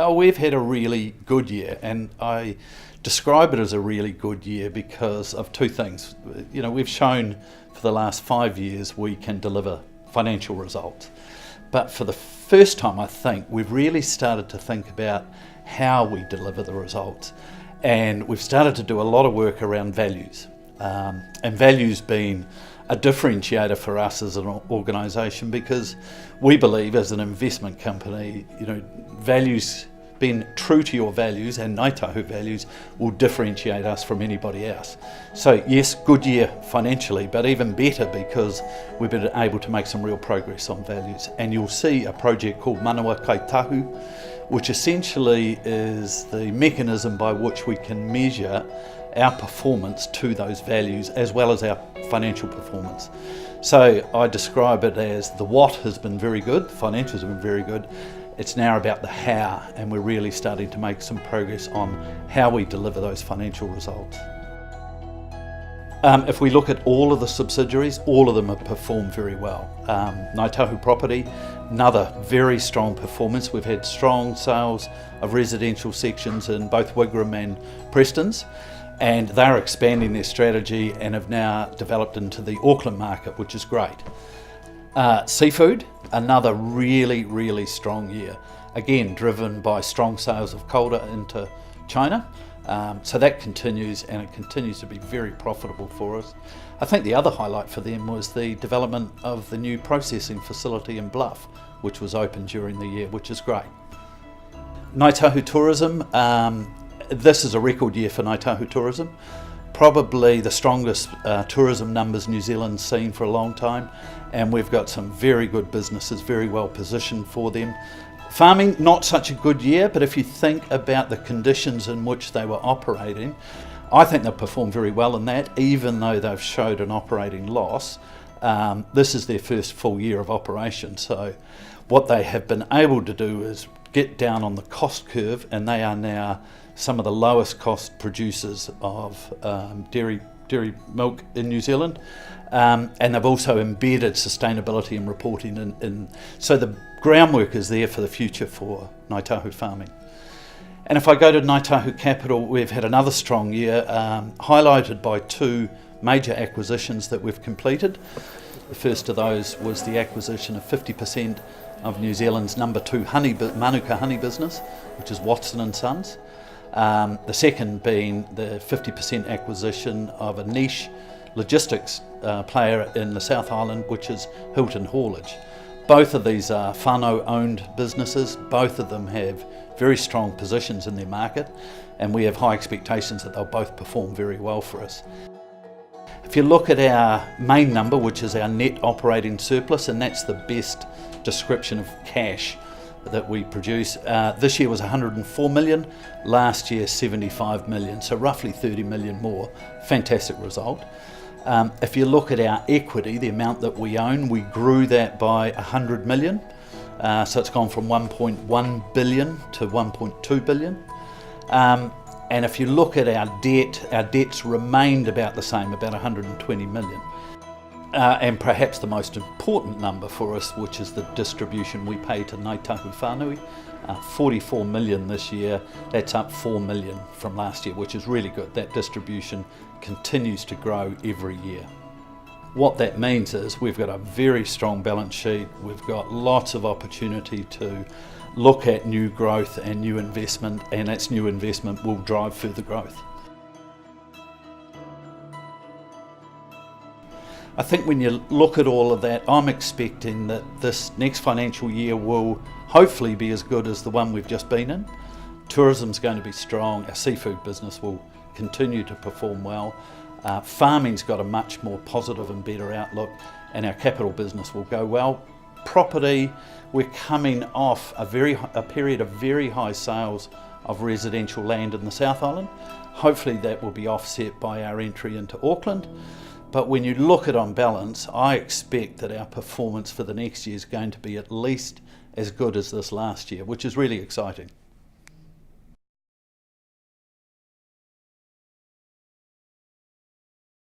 We've had a really good year, and I describe it as a really good year because of two things. You know, we've shown for the last 5 years we can deliver financial results. But for the first time, I think, we've really started to think about how we deliver the results. And we've started to do a lot of work around values. And values being a differentiator for us as an organisation, because we believe as an investment company, values, being true to your values and Ngāi Tahu values, will differentiate us from anybody else. So yes, good year financially, but even better because we've been able to make some real progress on values. And you'll see a project called Ngāi Tahu, which essentially is the mechanism by which we can measure our performance to those values as well as our financial performance. So I describe it as the what has been very good, financials have been very good. It's now about the how, and we're really starting to make some progress on how we deliver those financial results. If we look at all of the subsidiaries, all of them have performed very well. Ngāi Tahu Property, another very strong performance. We've had strong sales of residential sections in both Wigram and Prestons, and they're expanding their strategy and have now developed into the Auckland market, which is great. Seafood, another really strong year. Again, driven by strong sales of Kaura into China. So that continues, and it continues to be very profitable for us. I think the other highlight for them was the development of the new processing facility in Bluff, which was opened during the year, which is great. Ngāi Tahu Tourism, this is a record year for Ngāi Tahu Tourism. Probably the strongest tourism numbers New Zealand's seen for a long time, and we've got some very good businesses, very well positioned for them. Farming, not such a good year, but if you think about the conditions in which they were operating, I think they've performed very well in that, even though they've showed an operating loss. This is their first full year of operation, so what they have been able to do is get down on the cost curve, and they are now some of the lowest cost producers of dairy milk in New Zealand, and they've also embedded sustainability and reporting in. So the groundwork is there for the future for Ngāi Tahu farming. And if I go to Ngāi Tahu Capital, we've had another strong year, highlighted by two major acquisitions that we've completed. The first of those was the acquisition of 50% of New Zealand's number 2 Manuka honey business, which is Watson & Sons. The second being the 50% acquisition of a niche logistics player in the South Island, which is Hilton Haulage. Both of these are whānau owned businesses. Both of them have very strong positions in their market, and we have high expectations that they'll both perform very well for us. If you look at our main number, which is our net operating surplus, and that's the best description of cash that we produce, this year was 104 million, last year 75 million, so roughly 30 million more. Fantastic result. If you look at our equity, the amount that we own, we grew that by 100 million, so it's gone from 1.1 billion to 1.2 billion. And if you look at our debt's remained about the same, about 120 million. And perhaps the most important number for us, which is the distribution we pay to Ngāi Tahu Whānui, 44 million this year. That's up 4 million from last year, which is really good. That distribution continues to grow every year. What that means is we've got a very strong balance sheet. We've got lots of opportunity to look at new growth and new investment, and that new investment will drive further growth. I think when you look at all of that, I'm expecting that this next financial year will hopefully be as good as the one we've just been in. Tourism's going to be strong, our seafood business will continue to perform well, farming's got a much more positive and better outlook, and our capital business will go well. Property, we're coming off a period of very high sales of residential land in the South Island. Hopefully that will be offset by our entry into Auckland. But when you look at on balance, I expect that our performance for the next year is going to be at least as good as this last year, which is really exciting.